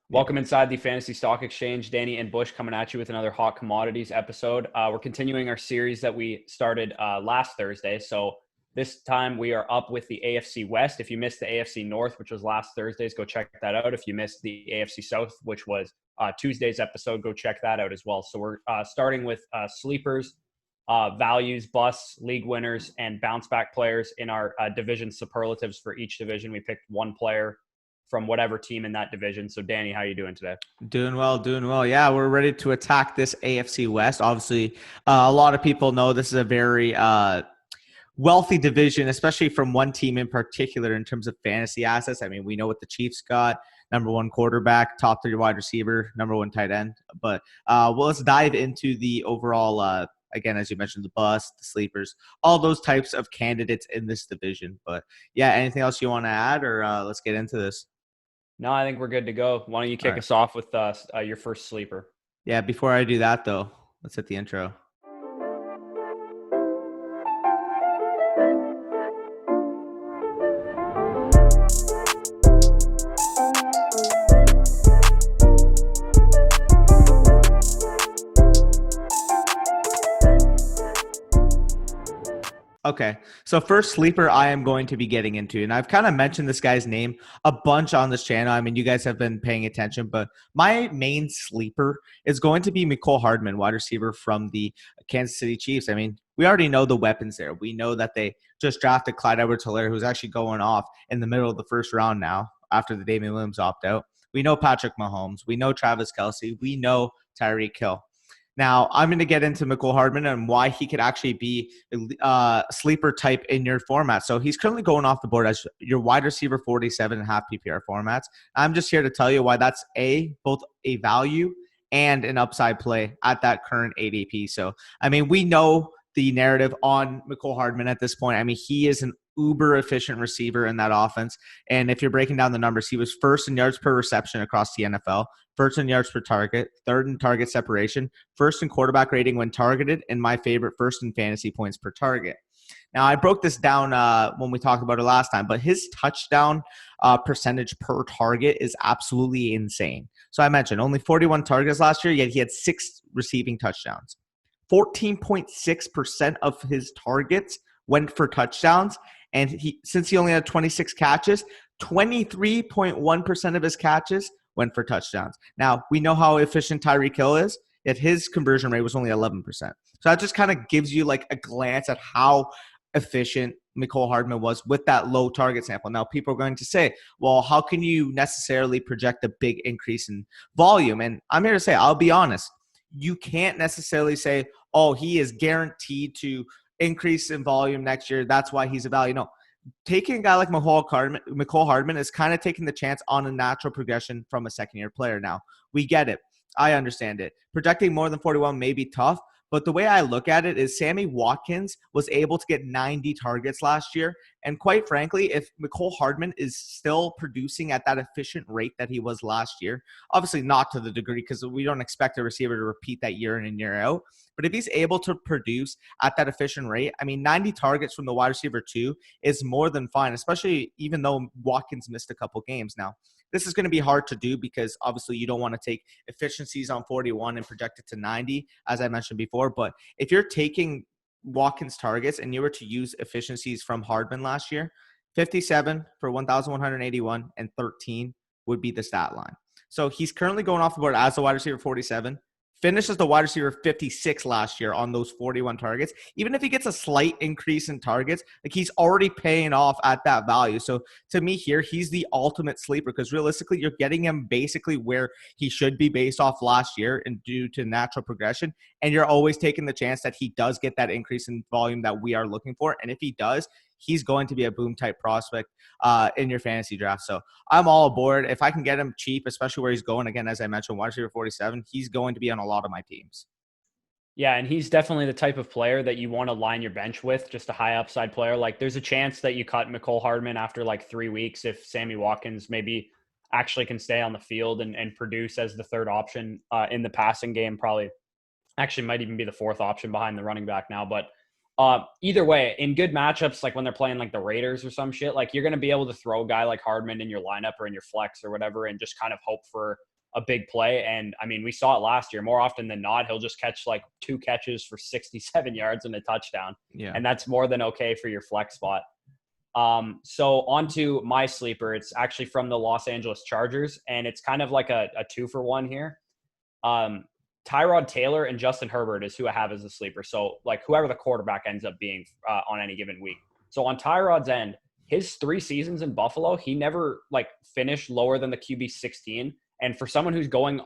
Welcome inside the Fantasy Stock Exchange. Danny and Bush coming at you with another hot commodities episode. We're continuing our series that we started last Thursday. So this time we are up with the AFC West. If you missed the AFC North, which was last Thursday's, go check that out. If you missed the AFC South, which was Tuesday's episode, go check that out as well. So we're starting with sleepers, values, busts, league winners, and bounce back players in our division superlatives for each division. We picked one player from whatever team in that division. So Danny, how are you doing today? Doing well, doing well. Yeah, we're ready to attack this AFC West. Obviously, a lot of people know this is a very wealthy division, especially from one team in particular in terms of fantasy assets. I mean, we know what the Chiefs got: number one quarterback, top 3 wide receiver, number 1 tight end. But let's dive into the overall again, as you mentioned, the bust, the sleepers, all those types of candidates in this division. But yeah, anything else you want to add, or let's get into this? No, I think we're good to go. Why don't you kick us off with your first sleeper? Yeah, before I do that, though, let's hit the intro. Okay, so first sleeper I am going to be getting into, and I've kind of mentioned this guy's name a bunch on this channel. I mean, you guys have been paying attention, but my main sleeper is going to be Mecole Hardman, wide receiver from the Kansas City Chiefs. I mean, we already know the weapons there. We know that they just drafted Clyde Edwards-Helaire, who's actually going off in the middle of the first round now after the Damian Williams opt-out. We know Patrick Mahomes. We know Travis Kelce. We know Tyreek Hill. Now, I'm going to get into Mecole Hardman and why he could actually be a sleeper type in your format. So he's currently going off the board as your wide receiver 47 and half PPR formats. I'm just here to tell you why that's both a value and an upside play at that current ADP. So, I mean, we know the narrative on Mecole Hardman at this point. I mean, he is an uber efficient receiver in that offense. And if you're breaking down the numbers, he was first in yards per reception across the NFL, first in yards per target, third in target separation, first in quarterback rating when targeted, and my favorite, first in fantasy points per target. Now, I broke this down when we talked about it last time, but his touchdown percentage per target is absolutely insane. So I mentioned only 41 targets last year, yet he had 6 receiving touchdowns. 14.6% of his targets went for touchdowns. And since he only had 26 catches, 23.1% of his catches went for touchdowns. Now, we know how efficient Tyreek Hill is, yet his conversion rate was only 11%. So that just kind of gives you like a glance at how efficient Mecole Hardman was with that low target sample. Now, people are going to say, well, how can you necessarily project a big increase in volume? And I'm here to say, I'll be honest. You can't necessarily say, oh, he is guaranteed to increase in volume next year. That's why he's a value. No, taking a guy like Mecole Hardman is kind of taking the chance on a natural progression from a second-year player. Now, we get it. I understand it. Projecting more than 41 may be tough, but the way I look at it is Sammy Watkins was able to get 90 targets last year. And quite frankly, if Mecole Hardman is still producing at that efficient rate that he was last year, obviously not to the degree because we don't expect a receiver to repeat that year in and year out. But if he's able to produce at that efficient rate, I mean, 90 targets from the wide receiver 2 is more than fine, especially even though Watkins missed a couple games. Now, this is going to be hard to do because obviously you don't want to take efficiencies on 41 and project it to 90, as I mentioned before. But if you're taking Watkins targets and you were to use efficiencies from Hardman last year, 57 for 1,181 and 13 would be the stat line. So he's currently going off the board as a wide receiver 47. Finishes the wide receiver 56 last year on those 41 targets. Even if he gets a slight increase in targets, like he's already paying off at that value. So to me here, he's the ultimate sleeper because realistically, you're getting him basically where he should be based off last year and due to natural progression. And you're always taking the chance that he does get that increase in volume that we are looking for. And if he does, he's going to be a boom type prospect in your fantasy draft. So I'm all aboard. If I can get him cheap, especially where he's going, again, as I mentioned, wide receiver 47, he's going to be on a lot of my teams. Yeah, and he's definitely the type of player that you want to line your bench with, just a high upside player. Like there's a chance that you cut Mecole Hardman after like 3 weeks if Sammy Watkins maybe actually can stay on the field and produce as the third option in the passing game. Probably actually might even be the fourth option behind the running back now. But either way, in good matchups, like when they're playing like the Raiders or some shit, like you're going to be able to throw a guy like Hardman in your lineup or in your flex or whatever and just kind of hope for a big play. And I mean, we saw it last year. More often than not, he'll just catch like 2 catches for 67 yards and a touchdown. Yeah. And that's more than okay for your flex spot. So on to my sleeper. It's actually from the Los Angeles Chargers, and it's kind of like a 2-for-1 here. Tyrod Taylor and Justin Herbert is who I have as a sleeper. So like whoever the quarterback ends up being on any given week. So on Tyrod's end, his 3 seasons in Buffalo, he never like finished lower than the QB 16. And for someone who's going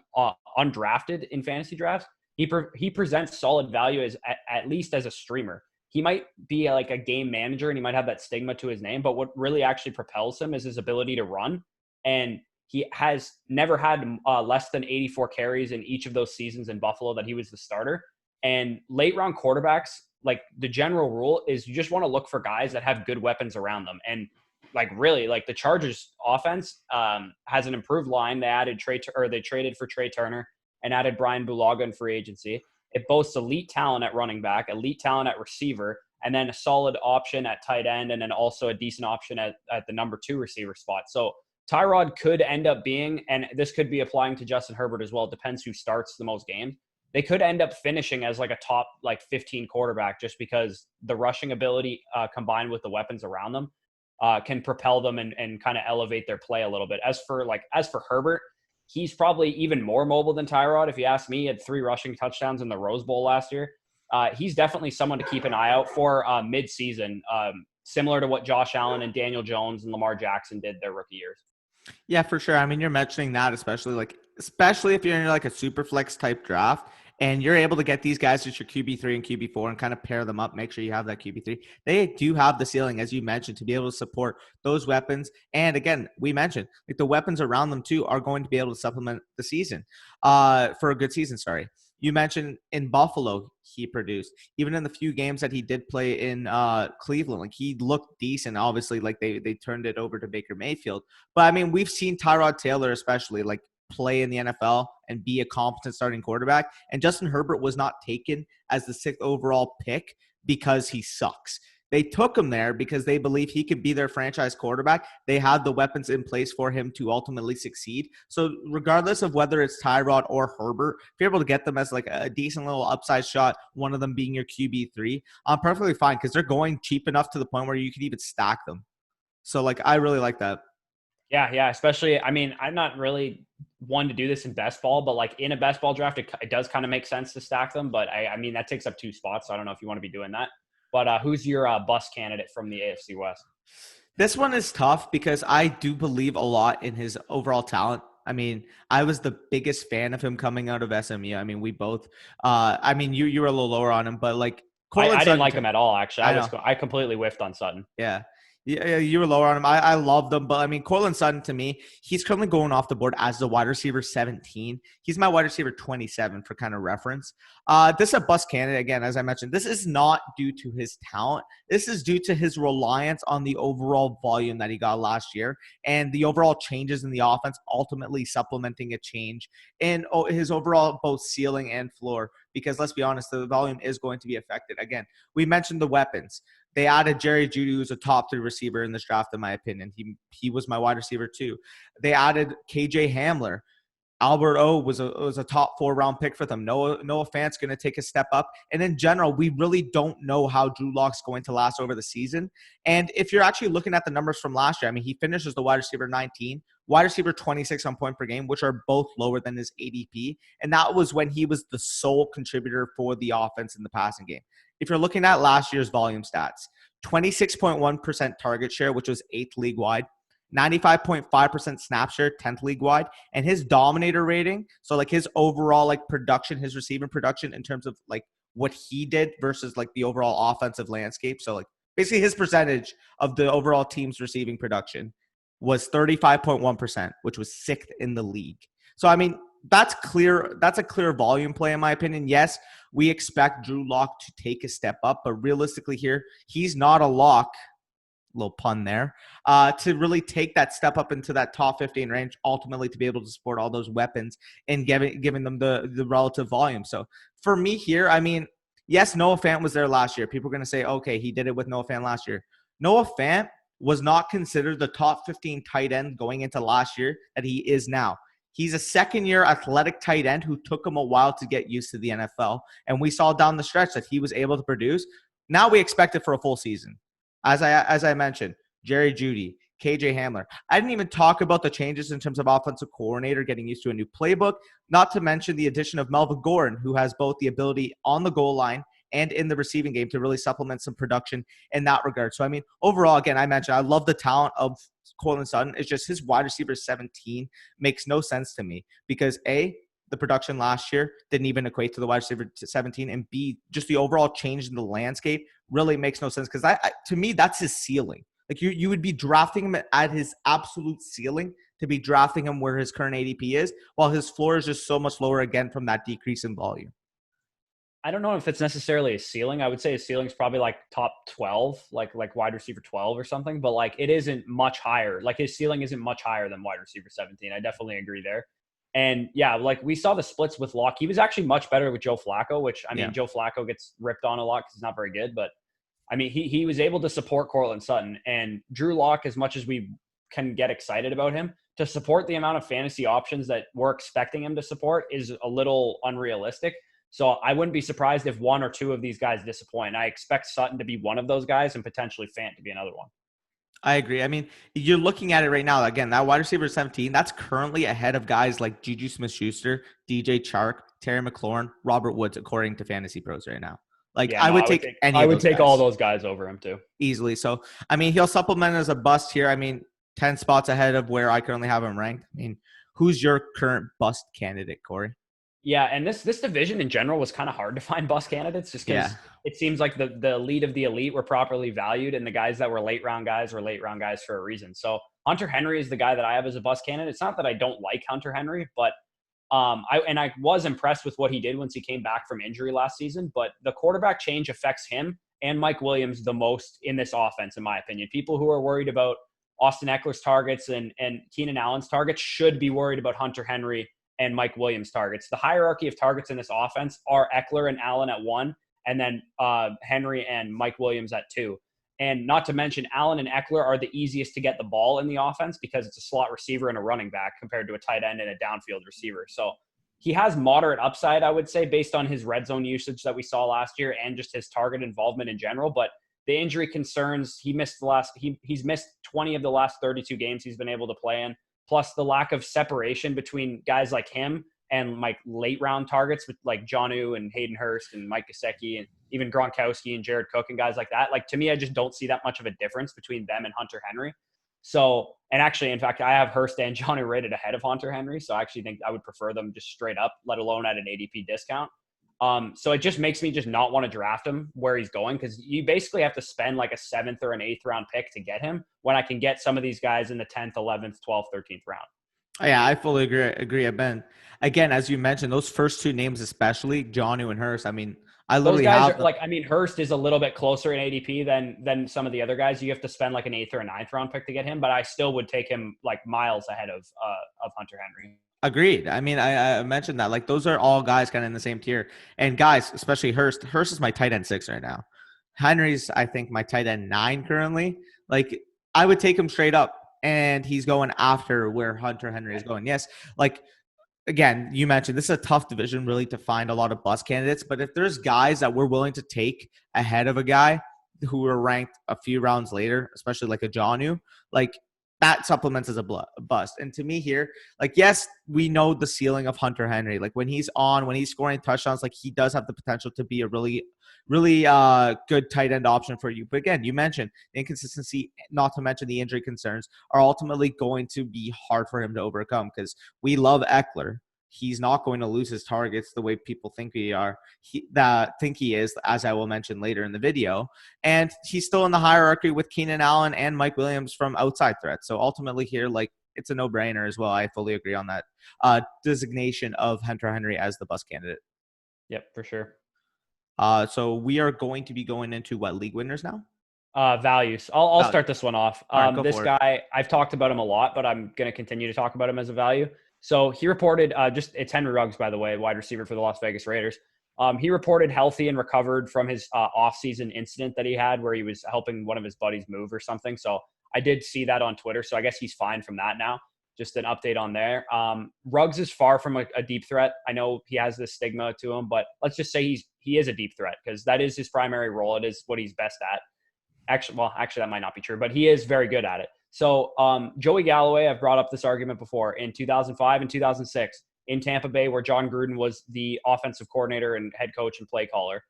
undrafted in fantasy drafts, he presents solid value as at least as a streamer. He might be like a game manager and he might have that stigma to his name, but what really actually propels him is his ability to run. And he has never had less than 84 carries in each of those seasons in Buffalo that he was the starter. And late round quarterbacks, like the general rule is you just want to look for guys that have good weapons around them. And like really, like the Chargers offense has an improved line. They traded for Trey Turner and added Brian Bulaga in free agency. It boasts elite talent at running back, elite talent at receiver, and then a solid option at tight end, and then also a decent option at the number 2 receiver spot. So Tyrod could end up being, and this could be applying to Justin Herbert as well. It depends who starts the most games. They could end up finishing as like a top like 15 quarterback just because the rushing ability combined with the weapons around them can propel them and kind of elevate their play a little bit. As for Herbert, he's probably even more mobile than Tyrod. If you ask me, he had 3 rushing touchdowns in the Rose Bowl last year. He's definitely someone to keep an eye out for mid-season, similar to what Josh Allen and Daniel Jones and Lamar Jackson did their rookie years. Yeah, for sure. I mean, you're mentioning that, especially if you're in like a super flex type draft and you're able to get these guys as your QB3 and QB4 and kind of pair them up, make sure you have that QB3. They do have the ceiling, as you mentioned, to be able to support those weapons. And again, we mentioned like the weapons around them too are going to be able to supplement the season for a good season. Sorry. You mentioned in Buffalo, he produced. Even in the few games that he did play in Cleveland, like he looked decent. Obviously, like they turned it over to Baker Mayfield. But I mean, we've seen Tyrod Taylor especially like play in the NFL and be a competent starting quarterback. And Justin Herbert was not taken as the 6th overall pick because he sucks. They took him there because they believe he could be their franchise quarterback. They had the weapons in place for him to ultimately succeed. So regardless of whether it's Tyrod or Herbert, if you're able to get them as like a decent little upside shot, one of them being your QB3, I'm perfectly fine because they're going cheap enough to the point where you could even stack them. So like, I really like that. Yeah. Especially, I mean, I'm not really one to do this in best ball, but like in a best ball draft, it does kind of make sense to stack them. But I mean, that takes up 2 spots. So I don't know if you want to be doing that. But who's your bust candidate from the AFC West? This one is tough because I do believe a lot in his overall talent. I mean, I was the biggest fan of him coming out of SMU. I mean, we both I mean, you were a little lower on him, but like I didn't like him at all, actually. I completely whiffed on Sutton. Yeah. Yeah, you were lower on him. I love them, but I mean, Cortland Sutton to me, he's currently going off the board as the wide receiver 17. He's my wide receiver 27 for kind of reference. This is a bust candidate again, as I mentioned. This is not due to his talent. This is due to his reliance on the overall volume that he got last year and the overall changes in the offense, ultimately supplementing a change in his overall both ceiling and floor. Because let's be honest, the volume is going to be affected. Again, we mentioned the weapons. They added Jerry Jeudy, who's a top 3 receiver in this draft, in my opinion. He was my wide receiver too. They added KJ Hamler. Albert O was a top 4 round pick for them. Noah Fant's going to take a step up. And in general, we really don't know how Drew Lock's going to last over the season. And if you're actually looking at the numbers from last year, I mean, he finishes the wide receiver 19, wide receiver 26 on point per game, which are both lower than his ADP. And that was when he was the sole contributor for the offense in the passing game. If you're looking at last year's volume stats, 26.1% target share, which was 8th league-wide, 95.5% snap share, 10th league-wide, and his dominator rating, so like his overall like production, his receiving production in terms of like what he did versus like the overall offensive landscape. So like basically his percentage of the overall team's receiving production was 35.1%, which was 6th in the league. So I mean, that's clear. That's a clear volume play, in my opinion. Yes, we expect Drew Lock to take a step up, but realistically here, he's not a lock, little pun there, to really take that step up into that top 15 range, ultimately to be able to support all those weapons and giving them the relative volume. So for me here, I mean, yes, Noah Fant was there last year. People are going to say, okay, he did it with Noah Fant last year. Noah Fant was not considered the top 15 tight end going into last year that he is now. He's a second-year athletic tight end who took him a while to get used to the NFL. And we saw down the stretch that he was able to produce. Now we expect it for a full season. As I mentioned, Jerry Jeudy, KJ Hamler. I didn't even talk about the changes in terms of offensive coordinator getting used to a new playbook, not to mention the addition of Melvin Gordon, who has both the ability on the goal line and in the receiving game to really supplement some production in that regard. So, I mean, overall, again, I mentioned I love the talent of Courtland Sutton. It's just his wide receiver 17 makes no sense to me because A, the production last year didn't even equate to the wide receiver 17, and B, just the overall change in the landscape really makes no sense because to me, that's his ceiling. Like you would be drafting him at his absolute ceiling to be drafting him where his current ADP is, while his floor is just so much lower again from that decrease in volume. I don't know if it's necessarily a ceiling. I would say his ceiling is probably like top 12, like wide receiver 12 or something, but like it isn't much higher. Like his ceiling isn't much higher than wide receiver 17. I definitely agree there. And yeah, like we saw the splits with Locke. He was actually much better with Joe Flacco, which I mean, Joe Flacco gets ripped on a lot because he's not very good, but I mean, he was able to support Courtland Sutton and Drew Lock as much as we can get excited about him. To support the amount of fantasy options that we're expecting him to support is a little unrealistic. So I wouldn't be surprised if one or two of these guys disappoint. I expect Sutton to be one of those guys and potentially Fant to be another one. I agree. I mean, you're looking at it right now. Again, that wide receiver 17, that's currently ahead of guys like Juju Smith-Schuster, DJ Chark, Terry McLaurin, Robert Woods, according to Fantasy Pros right now. Like I would take all those guys over him too. Easily. So, I mean, he'll supplement as a bust here. I mean, 10 spots ahead of where I currently have him ranked. I mean, who's your current bust candidate, Corey? Yeah, and this division in general was kind of hard to find bust candidates just because it seems like the elite of the elite were properly valued and the guys that were late round guys for a reason. So Hunter Henry is the guy that I have as a bust candidate. It's not that I don't like Hunter Henry, but I was impressed with what he did once he came back from injury last season, but the quarterback change affects him and Mike Williams the most in this offense, in my opinion. People who are worried about Austin Eckler's targets and Keenan Allen's targets should be worried about Hunter Henry and Mike Williams' targets. The hierarchy of targets in this offense are Eckler and Allen at 1, and then Henry and Mike Williams at 2. And not to mention, Allen and Eckler are the easiest to get the ball in the offense because it's a slot receiver and a running back compared to a tight end and a downfield receiver. So he has moderate upside, I would say, based on his red zone usage that we saw last year and just his target involvement in general. But the injury concerns, he's missed 20 of the last 32 games he's been able to play in. Plus the lack of separation between guys like him and like late round targets with like Jonnu and Hayden Hurst and Mike Gesicki and even Gronkowski and Jared Cook and guys like that. Like to me, I just don't see that much of a difference between them and Hunter Henry. So, and actually, in fact, I have Hurst and Jonnu rated ahead of Hunter Henry. So I actually think I would prefer them just straight up, let alone at an ADP discount. So it just makes me just not want to draft him where he's going because you basically have to spend like a 7th or an 8th round pick to get him when I can get some of these guys in the 10th, 11th, 12th, 13th round. Yeah, I fully agree. Ben, again, as you mentioned, those first two names, especially Jonnu and Hurst. I mean, I literally Hurst is a little bit closer in ADP than some of the other guys. You have to spend like an 8th or a 9th round pick to get him, but I still would take him like miles ahead of Hunter Henry. Agreed. I mean, I mentioned that. Like, those are all guys kind of in the same tier. And guys, especially Hurst. Hurst is my tight end 6 right now. Henry's, I think, my tight end 9 currently. Like, I would take him straight up, and he's going after where Hunter Henry is going. Yes, like, again, you mentioned this is a tough division really to find a lot of bust candidates. But if there's guys that we're willing to take ahead of a guy who are ranked a few rounds later, especially like a Jonnu, like, that supplements as a bust. And to me here, like, yes, we know the ceiling of Hunter Henry. Like when he's scoring touchdowns, like he does have the potential to be a really, really good tight end option for you. But again, you mentioned the inconsistency, not to mention the injury concerns, are ultimately going to be hard for him to overcome because we love Eckler. He's not going to lose his targets the way people think he is, as I will mention later in the video. And he's still in the hierarchy with Keenan Allen and Mike Williams from outside threats. So ultimately here, like, it's a no-brainer as well. I fully agree on that designation of Hunter Henry as the bust candidate. Yep, for sure. So we are going to be going into what, league winners now? Values. I'll start this one off. Right, this guy, I've talked about him a lot, but I'm going to continue to talk about him as a value. So he reported it's Henry Ruggs, by the way, wide receiver for the Las Vegas Raiders. He reported healthy and recovered from his off-season incident that he had where he was helping one of his buddies move or something. So I did see that on Twitter. So I guess he's fine from that now. just an update on there. Ruggs is far from a deep threat. I know he has this stigma to him, but let's just say he is a deep threat because that is his primary role. It is what he's best at. Actually, that might not be true, but he is very good at it. So Joey Galloway, I've brought up this argument before, in 2005 and 2006 in Tampa Bay, where John Gruden was the offensive coordinator and head coach and play caller.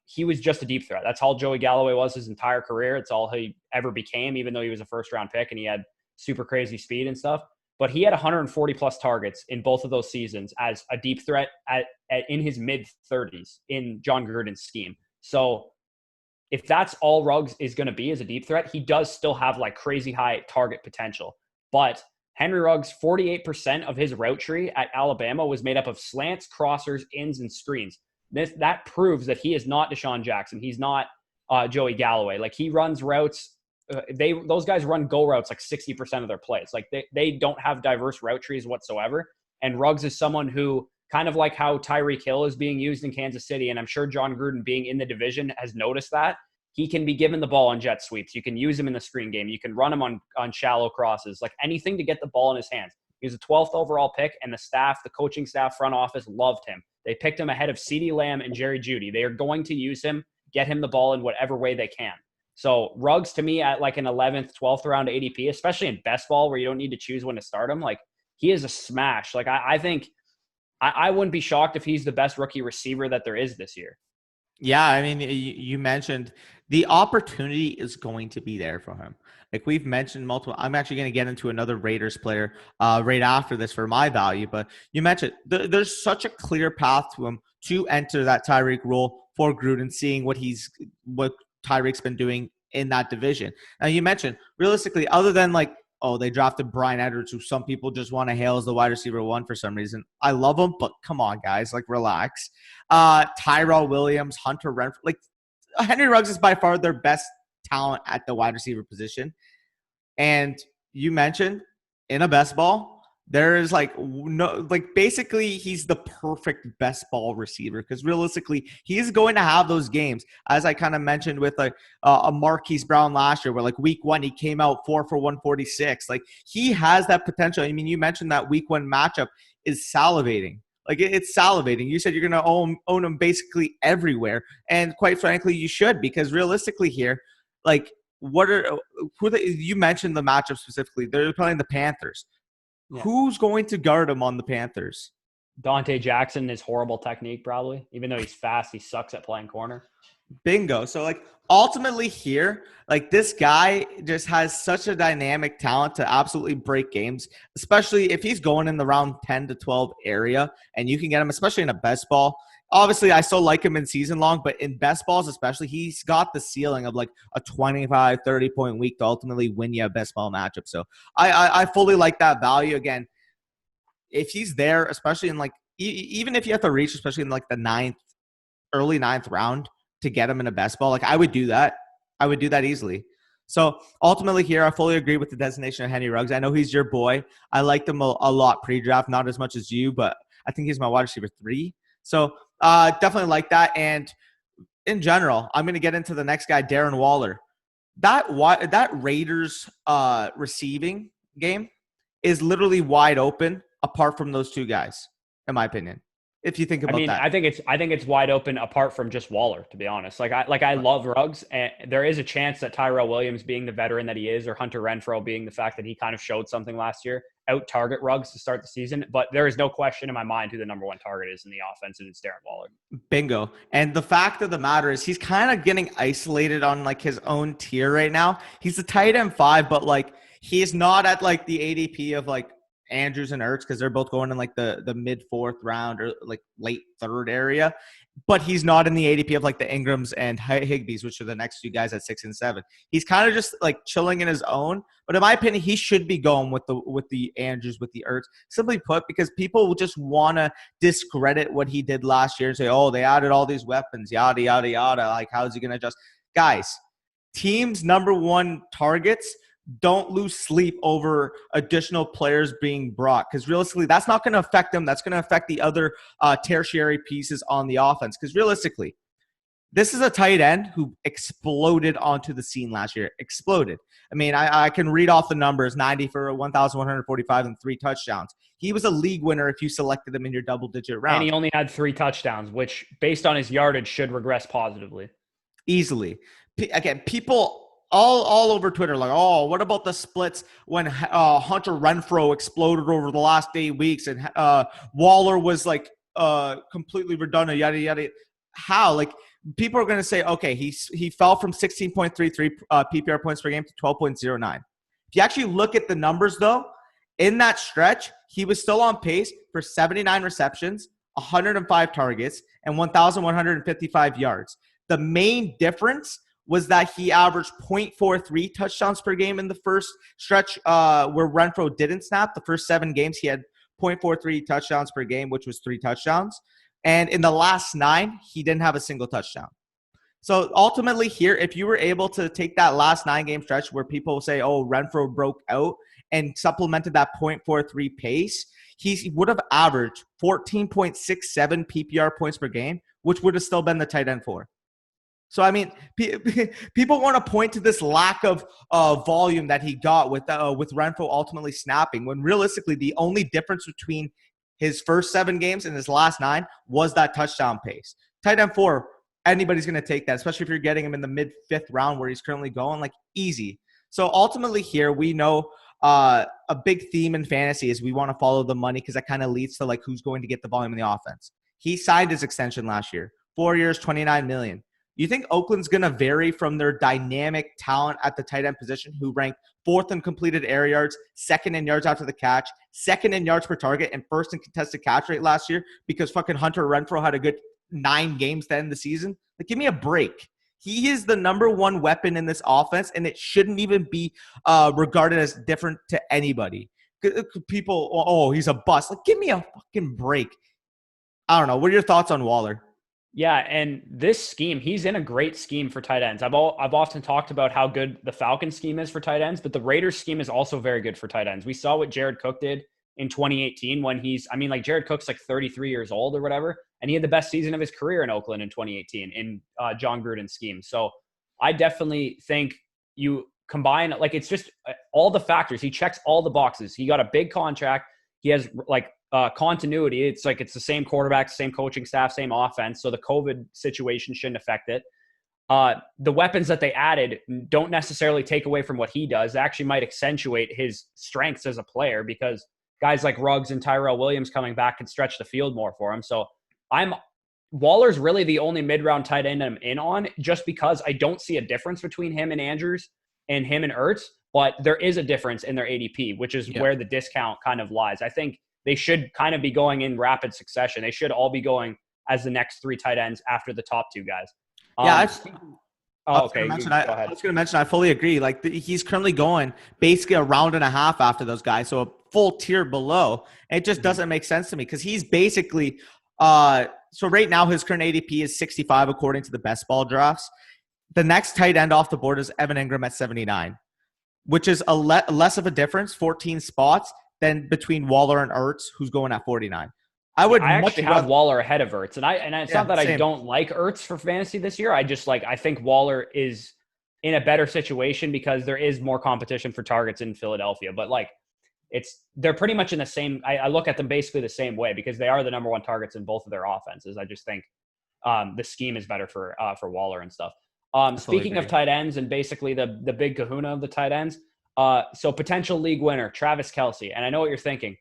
He was just a deep threat. That's all Joey Galloway was his entire career. It's all he ever became, even though he was a first-round pick and he had super crazy speed and stuff. But he had 140-plus targets in both of those seasons as a deep threat in his mid-30s in John Gruden's scheme. So if that's all Ruggs is going to be as a deep threat, he does still have like crazy high target potential. But Henry Ruggs, 48% of his route tree at Alabama was made up of slants, crossers, ins, and screens. That proves that he is not Deshaun Jackson. He's not Joey Galloway. Like, he runs routes. Those guys run go routes like 60% of their plays. Like, they don't have diverse route trees whatsoever. And Ruggs is someone who, kind of like how Tyreek Hill is being used in Kansas City, and I'm sure John Gruden, being in the division, has noticed that. He can be given the ball on jet sweeps. You can use him in the screen game. You can run him on shallow crosses, like anything to get the ball in his hands. He was a 12th overall pick, and the coaching staff, front office loved him. They picked him ahead of CeeDee Lamb and Jerry Jeudy. They are going to use him, get him the ball in whatever way they can. So Ruggs, to me, at like an 11th, 12th round ADP, especially in best ball where you don't need to choose when to start him, like, he is a smash. Like, I think I wouldn't be shocked if he's the best rookie receiver that there is this year. Yeah, I mean, you mentioned the opportunity is going to be there for him. Like we've mentioned multiple, I'm actually going to get into another Raiders player right after this for my value, but you mentioned there's such a clear path to him to enter that Tyreek role for Gruden, seeing what Tyreek's been doing in that division. Now you mentioned realistically, other than like, oh, they drafted Brian Edwards, who some people just want to hail as the wide receiver one for some reason. I love him, but come on, guys, like, relax. Tyrell Williams, Hunter Renfrow, like, Henry Ruggs is by far their best talent at the wide receiver position. And you mentioned in a best ball, there is basically he's the perfect best ball receiver because realistically he's going to have those games, as I kind of mentioned with a Marquise Brown last year, where like week 1 he came out 4 for 146. Like, he has that potential. I mean, you mentioned that week 1 matchup is salivating. Like, it's salivating. You said you're going to own him basically everywhere, and quite frankly, you should, because realistically here, like, you mentioned the matchup specifically. They're playing the Panthers. Yeah. Who's going to guard him on the Panthers? Dante Jackson is horrible technique, probably. Even though he's fast, he sucks at playing corner. Bingo. So, like, ultimately here, like, this guy just has such a dynamic talent to absolutely break games, especially if he's going in the round 10 to 12 area, and you can get him, especially in a best ball. Obviously, I still like him in season long, but in best balls especially, he's got the ceiling of like a 25, 30-point week to ultimately win you a best ball matchup. So I fully like that value. Again, if he's there, especially in like, even if you have to reach, especially in like the early ninth round to get him in a best ball, like, I would do that. I would do that easily. So ultimately here, I fully agree with the designation of Henry Ruggs. I know he's your boy. I liked him a lot pre-draft, not as much as you, but I think he's my wide receiver 3. So definitely like that. And in general, I'm going to get into the next guy, Darren Waller. That Raiders receiving game is literally wide open apart from those two guys, in my opinion. If you think about that. I think it's wide open apart from just Waller, to be honest. I love Ruggs, and there is a chance that Tyrell Williams, being the veteran that he is, or Hunter Renfrow, being the fact that he kind of showed something last year, out-target Ruggs to start the season. But there is no question in my mind who the number 1 target is in the offense, and it's Darren Waller. Bingo. And the fact of the matter is he's kind of getting isolated on like his own tier right now. He's a tight end 5, but like he's not at like the ADP of like Andrews and Ertz, because they're both going in like the mid 4th round or like late 3rd area. But he's not in the ADP of like the Ingrams and Higbees, which are the next 2 guys at 6 and 7. He's kind of just like chilling in his own. But in my opinion, he should be going with the Andrews, with the Ertz. Simply put, because people just want to discredit what he did last year and say, oh, they added all these weapons, yada, yada, yada. Like, how's he going to adjust? Guys, teams' number 1 targets don't lose sleep over additional players being brought, because realistically, that's not going to affect them. That's going to affect the other tertiary pieces on the offense. Because realistically, This is a tight end who exploded onto the scene last year. Exploded. I mean, I can read off the numbers: 90 for 1,145 and 3 touchdowns. He was a league winner if you selected him in your double-digit round. And he only had 3 touchdowns, which, based on his yardage, should regress positively. Easily. Again, people all over Twitter like, oh, what about the splits when Hunter Renfrow exploded over the last 8 weeks and Waller was like completely redundant, yada, yada. How? Like, people are going to say, okay, he fell from 16.33 PPR points per game to 12.09. If you actually look at the numbers, though, in that stretch, he was still on pace for 79 receptions, 105 targets, and 1,155 yards. The main difference was that he averaged 0.43 touchdowns per game in the first stretch where Renfrow didn't snap. The first 7 games, he had 0.43 touchdowns per game, which was 3 touchdowns. And in the last 9, he didn't have a single touchdown. So ultimately here, if you were able to take that last 9-game stretch where people say, oh, Renfrow broke out and supplemented that 0.43 pace, he would have averaged 14.67 PPR points per game, which would have still been the tight end 4. So, I mean, people want to point to this lack of volume that he got with Renfrow ultimately snapping, when realistically the only difference between his first 7 games and his last 9 was that touchdown pace. Tight end 4, anybody's going to take that, especially if you're getting him in the mid-5th round where he's currently going, like, easy. So ultimately here, we know a big theme in fantasy is we want to follow the money because that kind of leads to like who's going to get the volume in the offense. He signed his extension last year, 4 years, $29 million. You think Oakland's going to vary from their dynamic talent at the tight end position, who ranked 4th in completed air yards, 2nd in yards after the catch, 2nd in yards per target, and 1st in contested catch rate last year because fucking Hunter Renfrow had a good 9 games to end the season? Like, give me a break. He is the number 1 weapon in this offense, and it shouldn't even be regarded as different to anybody. People, oh, he's a bust. Like, give me a fucking break. I don't know. What are your thoughts on Waller? Yeah, and this scheme, he's in a great scheme for tight ends. I've often talked about how good the Falcons scheme is for tight ends, but the Raiders scheme is also very good for tight ends. We saw what Jared Cook did in 2018 when Jared Cook's like 33 years old or whatever, and he had the best season of his career in Oakland in 2018 in John Gruden's scheme. So I definitely think you combine, like, it's just all the factors. He checks all the boxes. He got a big contract. He has like continuity. It's like it's the same quarterback, same coaching staff, same offense. So the COVID situation shouldn't affect it. The weapons that they added don't necessarily take away from what he does. They actually might accentuate his strengths as a player because guys like Ruggs and Tyrell Williams coming back can stretch the field more for him. So Waller's really the only mid-round tight end I'm in on, just because I don't see a difference between him and Andrews and him and Ertz, but there is a difference in their ADP, which is where the discount kind of lies. I think they should kind of be going in rapid succession. They should all be going as the next 3 tight ends after the top 2 guys. I was going to mention, I fully agree. Like, he's currently going basically a round and a half after those guys, so a full tier below. And it just doesn't make sense to me because he's basically so right now his current ADP is 65 according to the best ball drafts. The next tight end off the board is Evan Ingram at 79, which is a less of a difference, 14 spots, than between Waller and Ertz, who's going at 49. I actually have Waller ahead of Ertz, and it's not that I don't like Ertz for fantasy this year. I just I think Waller is in a better situation because there is more competition for targets in Philadelphia. But they're pretty much in the same. I look at them basically the same way because they are the number 1 targets in both of their offenses. I just think the scheme is better for Waller and stuff. Speaking of tight ends and basically the big kahuna of the tight ends, so potential league winner, Travis Kelce. And I know what you're thinking.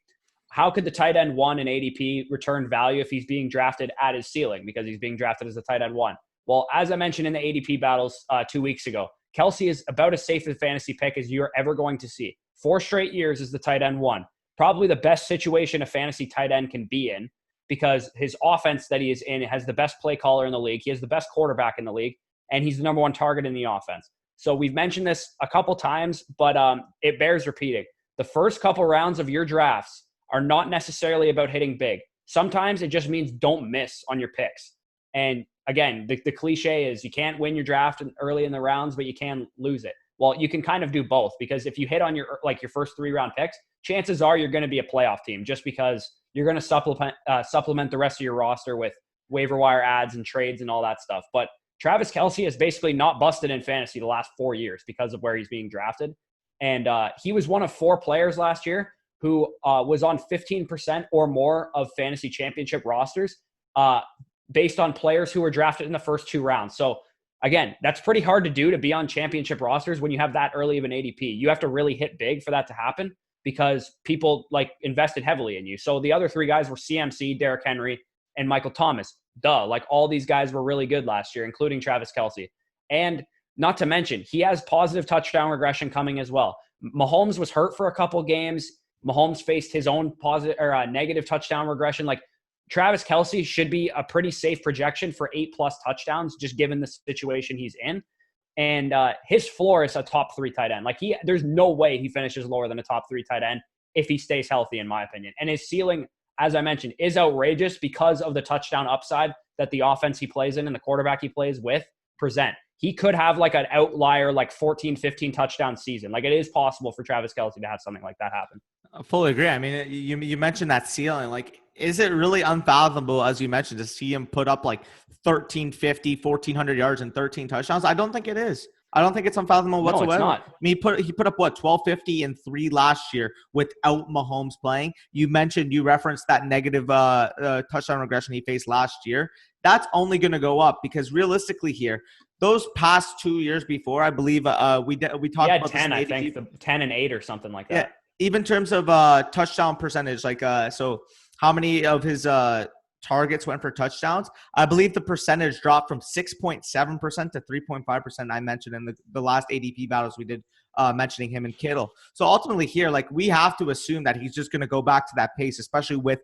How could the tight end 1 in ADP return value if he's being drafted at his ceiling because he's being drafted as a tight end 1? Well, as I mentioned in the ADP battles 2 weeks ago, Kelce is about as safe a fantasy pick as you're ever going to see. 4 straight years as the tight end 1. Probably the best situation a fantasy tight end can be in because his offense that he is in has the best play caller in the league. He has the best quarterback in the league, and he's the number 1 target in the offense. So we've mentioned this a couple times, but it bears repeating. The first couple rounds of your drafts are not necessarily about hitting big. Sometimes it just means don't miss on your picks. And again, the cliche is you can't win your draft early in the rounds, but you can lose it. Well, you can kind of do both because if you hit on your first 3-round picks, chances are you're going to be a playoff team just because you're going to supplement the rest of your roster with waiver wire ads and trades and all that stuff. But Travis Kelce has basically not busted in fantasy the last 4 years because of where he's being drafted. And he was one of 4 players last year who was on 15% or more of fantasy championship rosters based on players who were drafted in the first 2 rounds. So again, that's pretty hard to do, to be on championship rosters when you have that early of an ADP. You have to really hit big for that to happen because people like invested heavily in you. So the other 3 guys were CMC, Derrick Henry, and Michael Thomas. Like all these guys were really good last year, including Travis Kelce. And not to mention, he has positive touchdown regression coming as well. Mahomes was hurt for a couple games. Mahomes faced his own positive or negative touchdown regression. Like Travis Kelce should be a pretty safe projection for 8+ touchdowns, just given the situation he's in. And his floor is a top 3 tight end. Like there's no way he finishes lower than a top 3 tight end if he stays healthy, in my opinion. And his ceiling, as I mentioned, is outrageous because of the touchdown upside that the offense he plays in and the quarterback he plays with present. He could have like an outlier, like 14, 15 touchdown season. Like it is possible for Travis Kelce to have something like that happen. I fully agree. I mean, you mentioned that ceiling. Like, is it really unfathomable, as you mentioned, to see him put up like 1,350, 1,400 yards and 13 touchdowns? I don't think it is. I don't think it's unfathomable whatsoever. It's not. I mean, he put up what, 1,250 and 3 last year without Mahomes playing. You referenced that negative touchdown regression he faced last year. That's only going to go up because realistically here, those past 2 years before, I believe we talked about 10, I think, 10 and 8 or something like that. Yeah, even in terms of touchdown percentage, like so how many of his targets went for touchdowns? I believe the percentage dropped from 6.7% to 3.5%. I mentioned in the last ADP battles we did, mentioning him and Kittle. So ultimately here, like we have to assume that he's just going to go back to that pace, especially with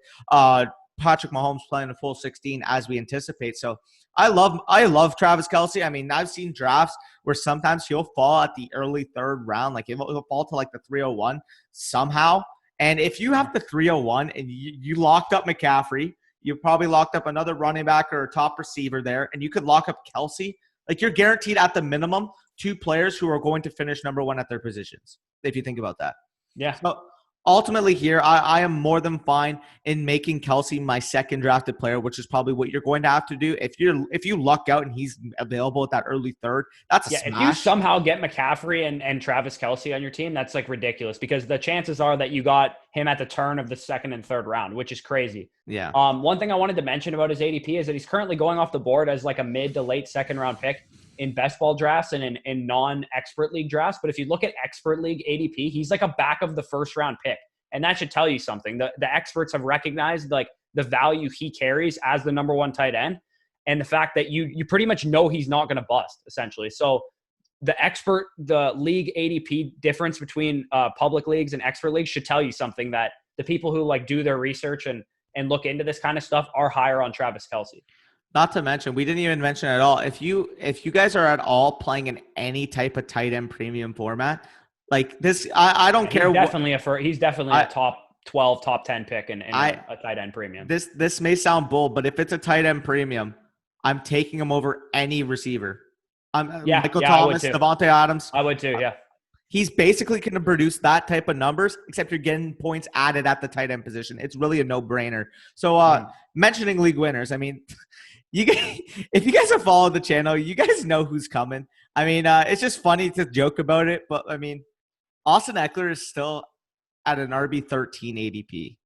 Patrick Mahomes playing a full 16 as we anticipate. So I love Travis Kelce. I mean, I've seen drafts where sometimes he'll fall at the early 3rd round, like he'll fall to like the 301 somehow. And if you have the 301 and you locked up McCaffrey, you probably locked up another running back or a top receiver there, and you could lock up Kelce, like you're guaranteed at the minimum 2 players who are going to finish number 1 at their positions, if you think about that. Yeah. So ultimately here, I am more than fine in making Kelce my second drafted player, which is probably what you're going to have to do. If you luck out and he's available at that early 3rd, that's a smash. If you somehow get McCaffrey and Travis Kelce on your team, that's like ridiculous because the chances are that you got him at the turn of the 2nd and 3rd round, which is crazy. Yeah. One thing I wanted to mention about his ADP is that he's currently going off the board as like a mid to late 2nd round pick in best ball drafts and in non-expert league drafts. But if you look at expert league ADP, he's like a back of the 1st round pick. And that should tell you something. The experts have recognized like the value he carries as the number 1 tight end and the fact that you pretty much know he's not going to bust, essentially. So the league ADP difference between public leagues and expert leagues should tell you something, that the people who like do their research and look into this kind of stuff are higher on Travis Kelce. Not to mention, we didn't even mention at all, if you guys are at all playing in any type of tight end premium format, like this, I don't care. He's definitely a top 12, top 10 pick in a tight end premium. This may sound bold, but if it's a tight end premium, I'm taking him over any receiver. Michael Thomas, Devontae Adams. I would too, yeah. He's basically going to produce that type of numbers, except you're getting points added at the tight end position. It's really a no-brainer. So mentioning league winners, I mean, if you guys have followed the channel, you guys know who's coming. I mean, it's just funny to joke about it, but I mean, Austin Eckler is still at an RB13 ADP.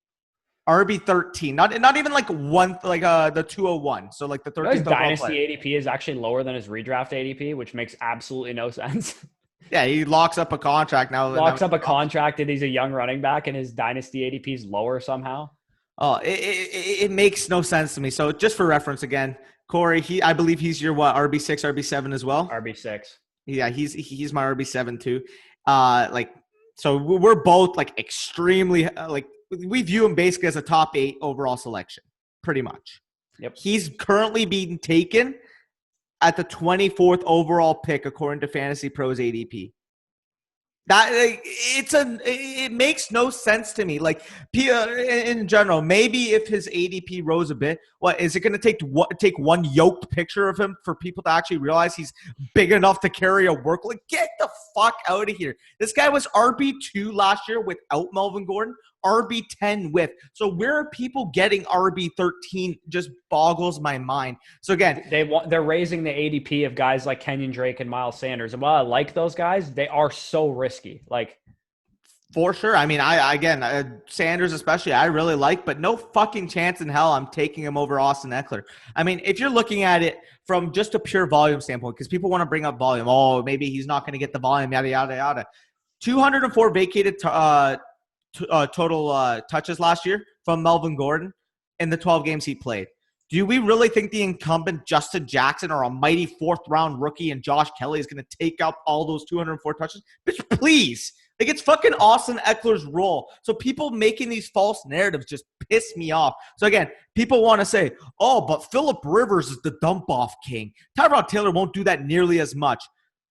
RB13, not even like the 201. So like the 13th. His dynasty ADP is actually lower than his redraft ADP, which makes absolutely no sense. Yeah, he locks up a contract now. Locks up a contract and he's a young running back and his dynasty ADP is lower somehow. Oh, it makes no sense to me. So just for reference again, Corey, I believe he's your RB6, RB7 as well? RB6. Yeah, he's my RB7 too. So we're both like extremely we view him basically as a top 8 overall selection, pretty much. Yep. He's currently being taken at the 24th overall pick according to Fantasy Pros ADP. It makes no sense to me. Like in general, maybe if his ADP rose a bit, what is it going to take one yoked picture of him for people to actually realize he's big enough to carry a workload? Get the fuck out of here. This guy was RB2 last year without Melvin Gordon, RB10 with. So where are people getting RB13 just boggles my mind. So again, they're raising the ADP of guys like Kenyon Drake and Miles Sanders. And while I like those guys, they are so risky. Like, for sure. I mean, Sanders especially, I really like, but no fucking chance in hell I'm taking him over Austin Eckler. I mean, if you're looking at it from just a pure volume standpoint, because people want to bring up volume. Oh, maybe he's not going to get the volume, yada, yada, yada. 204 vacated total touches last year from Melvin Gordon in the 12 games he played. Do we really think the incumbent Justin Jackson or a mighty fourth-round rookie and Josh Kelly is going to take up all those 204 touches? Bitch, please. Like, it's fucking Austin Eckler's role. So people making these false narratives just piss me off. So again, people want to say, oh, but Phillip Rivers is the dump-off king. Tyrod Taylor won't do that nearly as much.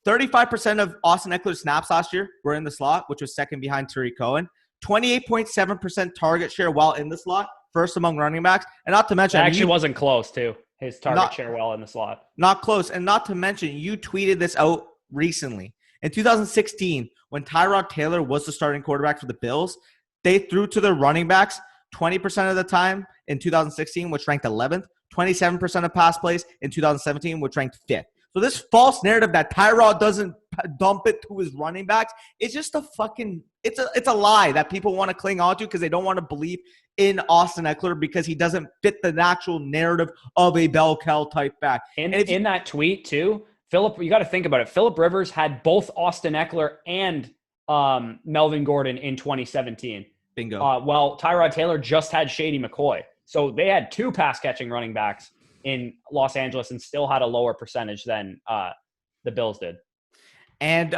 35% of Austin Eckler's snaps last year were in the slot, which was second behind Tariq Cohen. 28.7% target share while in the slot, first among running backs. And not to mention, it actually wasn't close, too. His target share while in the slot. Not close. And not to mention, you tweeted this out recently. In 2016, when Tyrod Taylor was the starting quarterback for the Bills, they threw to their running backs 20% of the time in 2016, which ranked 11th, 27% of pass plays in 2017, which ranked 5th. So this false narrative that Tyrod doesn't dump it to his running backs, it's just a fucking – it's a lie that people want to cling on to because they don't want to believe in Austin Eckler because he doesn't fit the natural narrative of a bell cow type back. And in that tweet too, Philip, you got to think about it. Phillip Rivers had both Austin Eckler and Melvin Gordon in 2017. Bingo. Well, Tyrod Taylor just had Shady McCoy. So they had two pass-catching running backs in Los Angeles and still had a lower percentage than the Bills did. And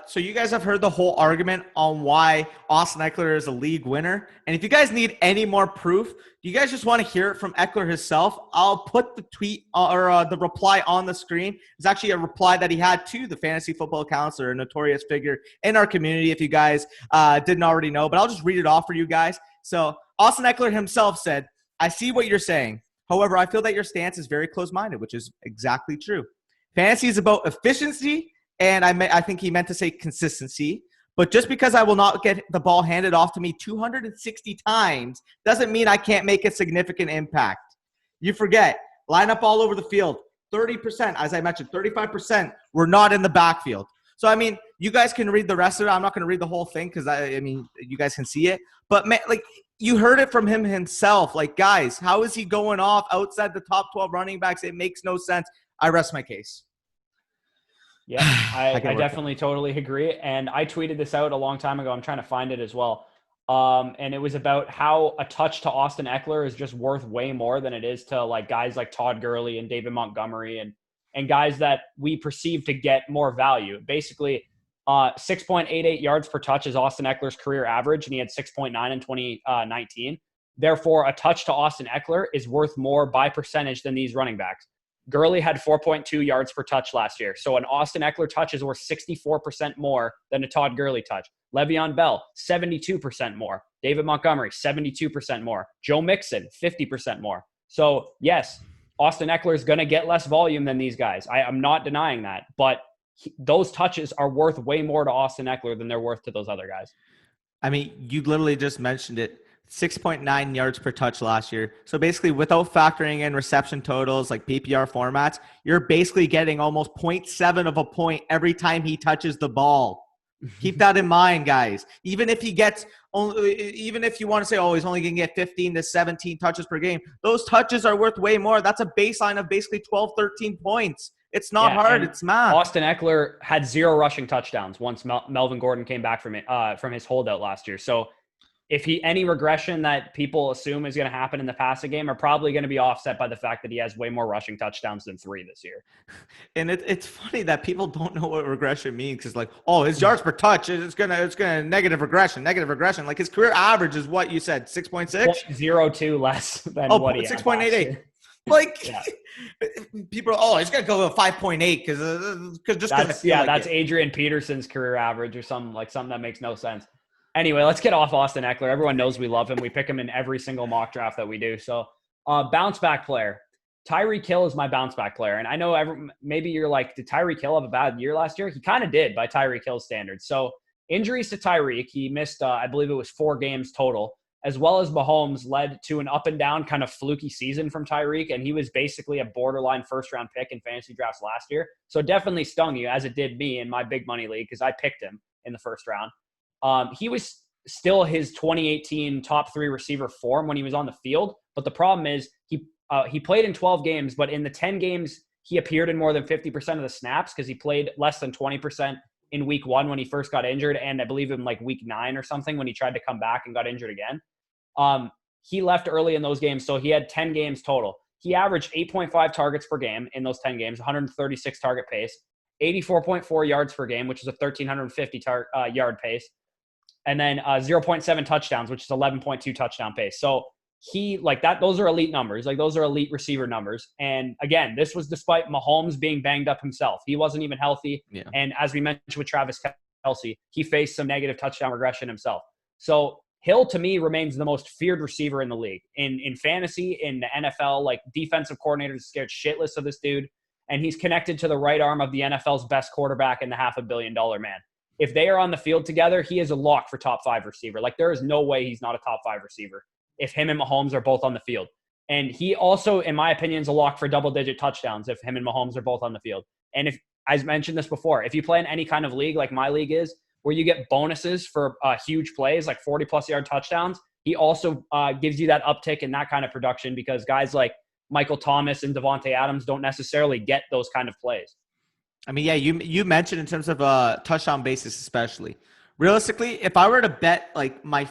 so you guys have heard the whole argument on why Austin Eckler is a league winner. And if you guys need any more proof, do you guys just want to hear it from Eckler himself? I'll put the tweet or the reply on the screen. It's actually a reply that he had to the fantasy football counselor, a notorious figure in our community, if you guys didn't already know. But I'll just read it off for you guys. So Austin Eckler himself said, "I see what you're saying. However, I feel that your stance is very close-minded," which is exactly true. Fantasy is about efficiency, and I think he meant to say consistency. But just because I will not get the ball handed off to me 260 times doesn't mean I can't make a significant impact. You forget, line up all over the field. 30%, as I mentioned, 35% were not in the backfield. So, I mean, you guys can read the rest of it. I'm not going to read the whole thing because, I mean, you guys can see it. But, man, like, you heard it from him himself. Like, guys, how is he going off outside the top 12 running backs? It makes no sense. I rest my case. Yeah, I definitely totally agree. And I tweeted this out a long time ago. I'm trying to find it as well. And it was about how a touch to Austin Eckler is just worth way more than it is to like guys like Todd Gurley and David Montgomery and guys that we perceive to get more value. Basically, 6.88 yards per touch is Austin Eckler's career average, and he had 6.9 in 2019. Therefore, a touch to Austin Eckler is worth more by percentage than these running backs. Gurley had 4.2 yards per touch last year. So an Austin Eckler touch is worth 64% more than a Todd Gurley touch. Le'Veon Bell, 72% more. David Montgomery, 72% more. Joe Mixon, 50% more. So, yes, Austin Eckler is going to get less volume than these guys. I'm not denying that. But those touches are worth way more to Austin Eckler than they're worth to those other guys. I mean, you literally just mentioned it. 6.9 yards per touch last year. So basically, without factoring in reception totals like PPR formats, you're basically getting almost 0.7 of a point every time he touches the ball. Keep that in mind, guys. Even if he gets even if you want to say, oh, he's only going to get 15 to 17 touches per game, those touches are worth way more. That's a baseline of basically 12, 13 points. It's not hard. It's math. Austin Eckler had 0 rushing touchdowns once Melvin Gordon came back from his holdout last year. So if any regression that people assume is going to happen in the passing game are probably going to be offset by the fact that he has way more rushing touchdowns than 3 this year. And it's funny that people don't know what regression means because like, oh, his yards per touch, it's gonna negative regression. Like his career average is what you said, 6.6? 0.02 less than what he had 6.88. Like people are, he's gonna go to 5.8 because that's Adrian Peterson's career average or something that makes no sense. Anyway, let's get off Austin Eckler. Everyone knows we love him. We pick him in every single mock draft that we do. So, bounce back player. Tyreek Hill is my bounce back player. And I know maybe you're like, did Tyreek Hill have a bad year last year? He kind of did by Tyreek Hill's standards. So, injuries to Tyreek. He missed, I believe it was 4 games total. as well as Mahomes, led to an up and down kind of fluky season from Tyreek. And he was basically a borderline first-round pick in fantasy drafts last year. So it definitely stung you, as it did me in my big money league, because I picked him in the first round. He was still his 2018 top 3 receiver form when he was on the field. But the problem is he played in 12 games, but in the 10 games, he appeared in more than 50% of the snaps because he played less than 20% in week 1 when he first got injured. And I believe in like week 9 or something when he tried to come back and got injured again. He left early in those games. So he had 10 games total. He averaged 8.5 targets per game in those 10 games, 136 target pace, 84.4 yards per game, which is a 1,350 yard pace. And then 0.7 touchdowns, which is 11.2 touchdown pace. So he like that. Those are elite numbers. Like those are elite receiver numbers. And again, this was despite Mahomes being banged up himself. He wasn't even healthy. Yeah. And as we mentioned with Travis Kelce, he faced some negative touchdown regression himself. So Hill, to me, remains the most feared receiver in the league. In fantasy, in the NFL, like defensive coordinators scared shitless of this dude. And he's connected to the right arm of the NFL's best quarterback and the $500 million man. If they are on the field together, he is a lock for top 5 receiver. Like there is no way he's not a top 5 receiver if him and Mahomes are both on the field. And he also, in my opinion, is a lock for double-digit touchdowns if him and Mahomes are both on the field. And if, as mentioned this before, if you play in any kind of league like my league is, where you get bonuses for huge plays, like 40-plus yard touchdowns, he also gives you that uptick in that kind of production because guys like Michael Thomas and Devontae Adams don't necessarily get those kind of plays. I mean, yeah, you mentioned in terms of touchdown basis especially. Realistically, if I were to bet like my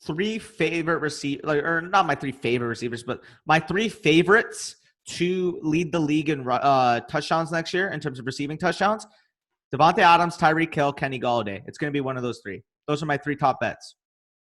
3 favorite receivers, or not my 3 favorite receivers, but my 3 favorites to lead the league in touchdowns next year in terms of receiving touchdowns, Devontae Adams, Tyreek Hill, Kenny Golladay. It's going to be one of those 3. Those are my 3 top bets.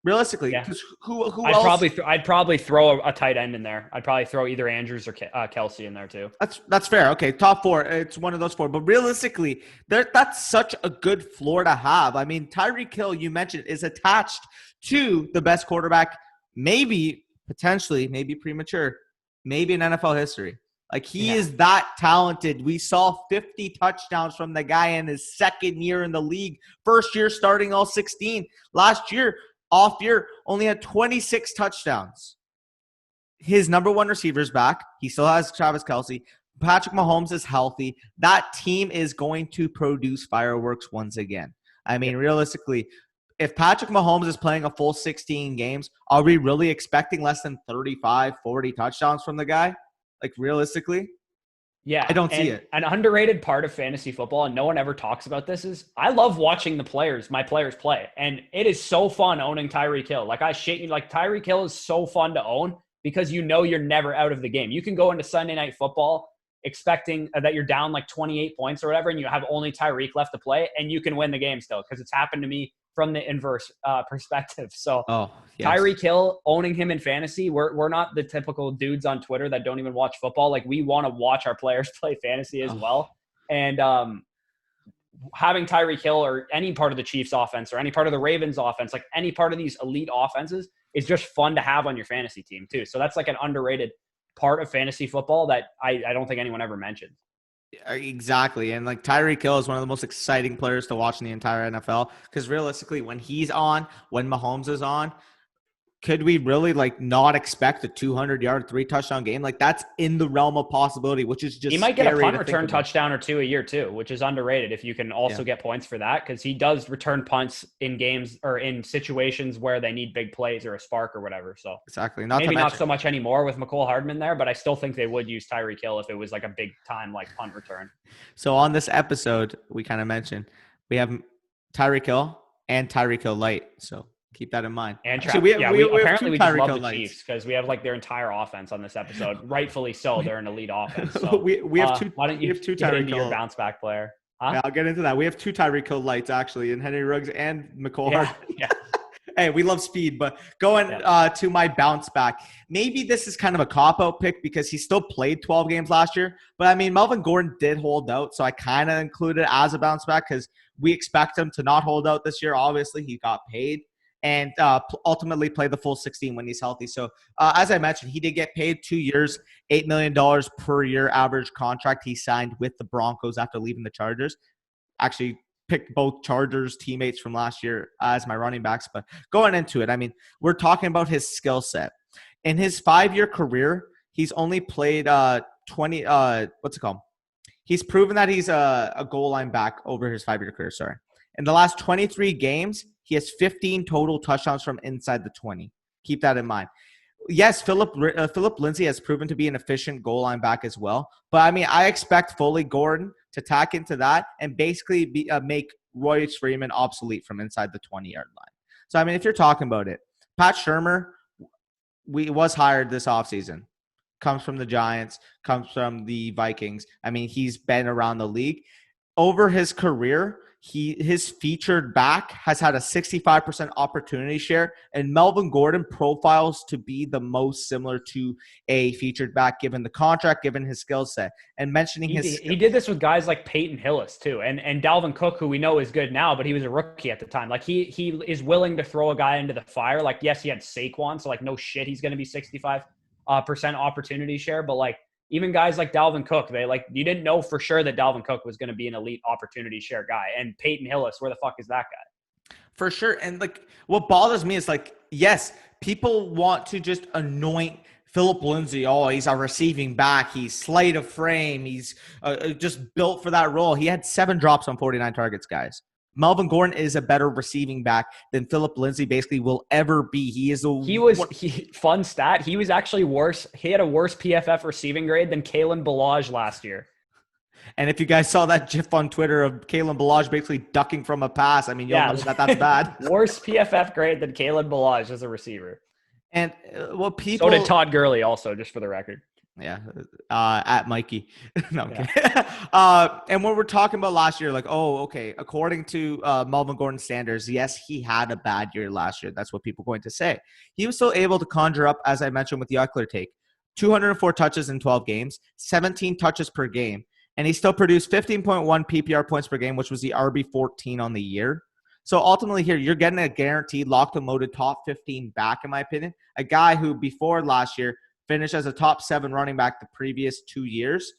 Realistically, because who else? I'd probably throw a tight end in there. I'd probably throw either Andrews or Kelce in there too. That's fair. Okay, top 4. It's one of those 4. But realistically, that's such a good floor to have. I mean, Tyreek Hill, you mentioned, is attached to the best quarterback, maybe potentially, maybe premature, maybe in NFL history. Like he is that talented. We saw 50 touchdowns from the guy in his second year in the league. First year starting all 16. Last year, off year, only had 26 touchdowns. His number 1 receiver's back. He still has Travis Kelce. Patrick Mahomes is healthy. That team is going to produce fireworks once again. I mean, realistically, if Patrick Mahomes is playing a full 16 games, are we really expecting less than 35, 40 touchdowns from the guy? Like, realistically? Yeah. I don't see it. An underrated part of fantasy football, and no one ever talks about this, is I love watching my players play. And it is so fun owning Tyreek Hill. Like, Tyreek Hill is so fun to own because you know you're never out of the game. You can go into Sunday Night Football expecting that you're down like 28 points or whatever, and you have only Tyreek left to play, and you can win the game still because it's happened to me from the inverse perspective. So Tyreek Hill, owning him in fantasy, we're not the typical dudes on Twitter that don't even watch football. Like we want to watch our players play fantasy as well. And having Tyreek Hill or any part of the Chiefs offense or any part of the Ravens offense, like any part of these elite offenses is just fun to have on your fantasy team too. So that's like an underrated part of fantasy football that I don't think anyone ever mentioned. Exactly. And like Tyreek Hill is one of the most exciting players to watch in the entire NFL because realistically, when he's on, when Mahomes is on, could we really like not expect a 200-yard, 3-touchdown game? Like that's in the realm of possibility, which is just he might get a punt return touchdown or 2 a year too, which is underrated if you can also get points for that because he does return punts in games or in situations where they need big plays or a spark or whatever. So exactly, maybe not so much anymore with Mecole Hardman there, but I still think they would use Tyreek Hill if it was like a big time like punt return. So on this episode, we kind of mentioned we have Tyreek Hill and Tyreek Hill Light. So keep that in mind. And we apparently just love the Chiefs because we have like their entire offense on this episode. Rightfully so. They're an elite offense. So we have 2. Why don't you get into your bounce back player? Huh? Yeah, I'll get into that. We have 2 Tyreek Hill Lights actually, in Henry Ruggs and Mecole Hardman. Yeah. Hey, we love speed, but going to my bounce back, maybe this is kind of a cop-out pick because he still played 12 games last year. But I mean, Melvin Gordon did hold out, so I kind of included it as a bounce back because we expect him to not hold out this year. Obviously, he got paid and ultimately play the full 16 when he's healthy. So as I mentioned, he did get paid 2 years, $8 million per year average contract he signed with the Broncos after leaving the Chargers. Actually, picked both Chargers teammates from last year as my running backs. But going into it, I mean, we're talking about his skill set. In his 5-year career, he's only played 20 what's it called? He's proven that he's a goal line back over his 5-year career, sorry. In the last 23 games, he has 15 total touchdowns from inside the 20. Keep that in mind. Yes, Philip Lindsay has proven to be an efficient goal line back as well. But, I mean, I expect Foley Gordon to tack into that and basically make Royce Freeman obsolete from inside the 20-yard line. So, I mean, if you're talking about it, Pat Shurmur was hired this offseason. Comes from the Giants, comes from the Vikings. I mean, he's been around the league. Over his career, his featured back has had a 65% opportunity share, and Melvin Gordon profiles to be the most similar to a featured back given the contract, given his skill set. And mentioning he did this with guys like Peyton Hillis too, and Dalvin Cook, who we know is good now, but he was a rookie at the time. Like he is willing to throw a guy into the fire. Like, yes, he had Saquon, so like no shit, he's going to be 65% opportunity share, but like even guys like Dalvin Cook, you didn't know for sure that Dalvin Cook was going to be an elite opportunity share guy. And Peyton Hillis, where the fuck is that guy? For sure. And like what bothers me is like, yes, people want to just anoint Philip Lindsay. Oh, he's a receiving back. He's slight of frame. He's just built for that role. He had 7 drops on 49 targets, guys. Melvin Gordon is a better receiving back than Philip Lindsay basically will ever be. Fun stat. He was actually worse. He had a worse PFF receiving grade than Kalen Ballage last year. And if you guys saw that GIF on Twitter of Kalen Ballage basically ducking from a pass, I mean, you'll know that's bad. Worse PFF grade than Kalen Ballage as a receiver. And so did Todd Gurley also, just for the record. Yeah, at Mikey. No, yeah. Okay. And when we're talking about last year, like, oh, okay, according to Melvin Gordon standards, yes, he had a bad year last year. That's what people are going to say. He was still able to conjure up, as I mentioned with the Eckler take, 204 touches in 12 games, 17 touches per game, and he still produced 15.1 PPR points per game, which was the RB14 on the year. So ultimately here, you're getting a guaranteed locked and loaded top 15 back, in my opinion. A guy who before last year finished as a top 7 running back the previous 2 years.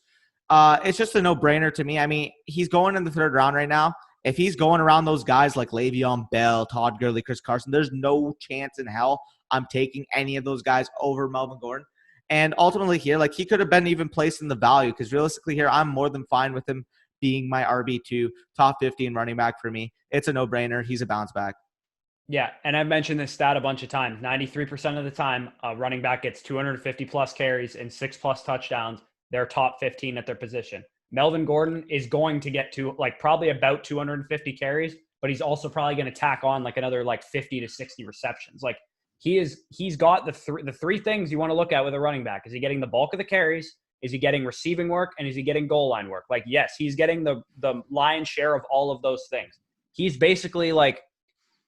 It's just a no-brainer to me. I mean, he's going in the 3rd round right now. If he's going around those guys like Le'Veon Bell, Todd Gurley, Chris Carson, there's no chance in hell I'm taking any of those guys over Melvin Gordon. And ultimately here, like he could have been even placed in the value because realistically here, I'm more than fine with him being my RB2, top 15 running back for me. It's a no-brainer. He's a bounce back. Yeah, and I've mentioned this stat a bunch of times. 93% of the time, a running back gets 250-plus carries and 6-plus touchdowns. They're top 15 at their position. Melvin Gordon is going to get to probably about 250 carries, but he's also probably going to tack on another 50 to 60 receptions. He's got the three things you want to look at with a running back. Is he getting the bulk of the carries? Is he getting receiving work? And is he getting goal line work? Yes, he's getting the lion's share of all of those things. He's basically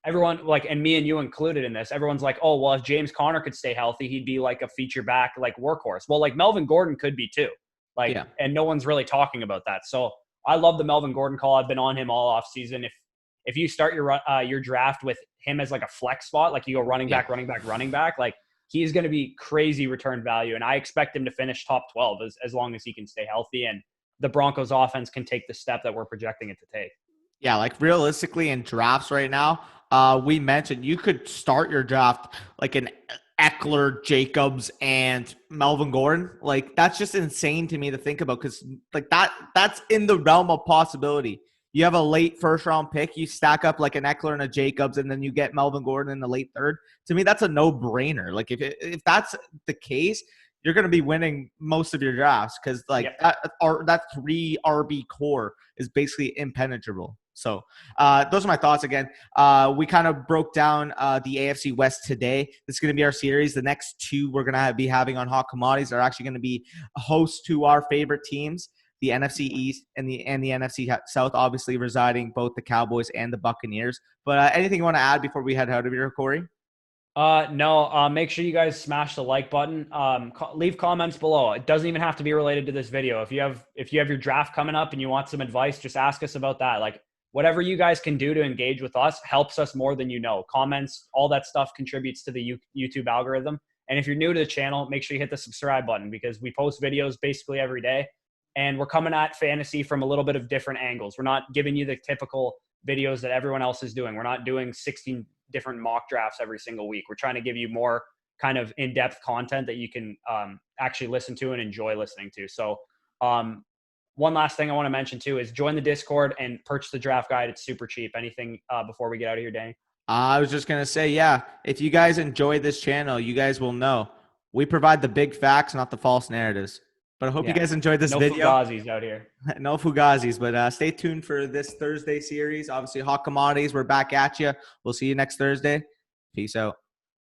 everyone, and me and you included in this, everyone's like, oh, well, if James Conner could stay healthy, he'd be a feature back, workhorse. Well, Melvin Gordon could be too. And no one's really talking about that. So I love the Melvin Gordon call. I've been on him all off season. If you start your draft with him as a flex spot, you go running back, he's going to be crazy return value. And I expect him to finish top 12 as long as he can stay healthy and the Broncos offense can take the step that we're projecting it to take. Yeah, realistically in drafts right now, we mentioned you could start your draft an Eckler, Jacobs, and Melvin Gordon. That's just insane to me to think about because that's in the realm of possibility. You have a late 1st round pick, you stack up an Eckler and a Jacobs, and then you get Melvin Gordon in the late 3rd. To me, that's a no-brainer. If that's the case, you're going to be winning most of your drafts because that 3 RB core is basically impenetrable. So those are my thoughts. Again, we kind of broke down the AFC West today. This is going to be our series. The next 2 we're going to be having on Hot Commodities are actually going to be hosts to our favorite teams, the NFC East and the NFC South, obviously residing both the Cowboys and the Buccaneers. But anything you want to add before we head out of here, Corey? No. Make sure you guys smash the like button. Leave comments below. It doesn't even have to be related to this video. If you have your draft coming up and you want some advice, just ask us about that. Whatever you guys can do to engage with us helps us more than you know. Comments, all that stuff contributes to the YouTube algorithm. And if you're new to the channel, make sure you hit the subscribe button because we post videos basically every day. And we're coming at fantasy from a little bit of different angles. We're not giving you the typical videos that everyone else is doing. We're not doing 16 different mock drafts every single week. We're trying to give you more kind of in-depth content that you can actually listen to and enjoy listening to. So one last thing I want to mention too is join the Discord and purchase the draft guide. It's super cheap. Anything before we get out of here, Danny? I was just going to say, yeah, if you guys enjoy this channel, you guys will know we provide the big facts, not the false narratives. But I hope you guys enjoyed this video. No Fugazis out here. No Fugazis, but stay tuned for this Thursday series. Obviously, Hot Commodities, we're back at you. We'll see you next Thursday. Peace out.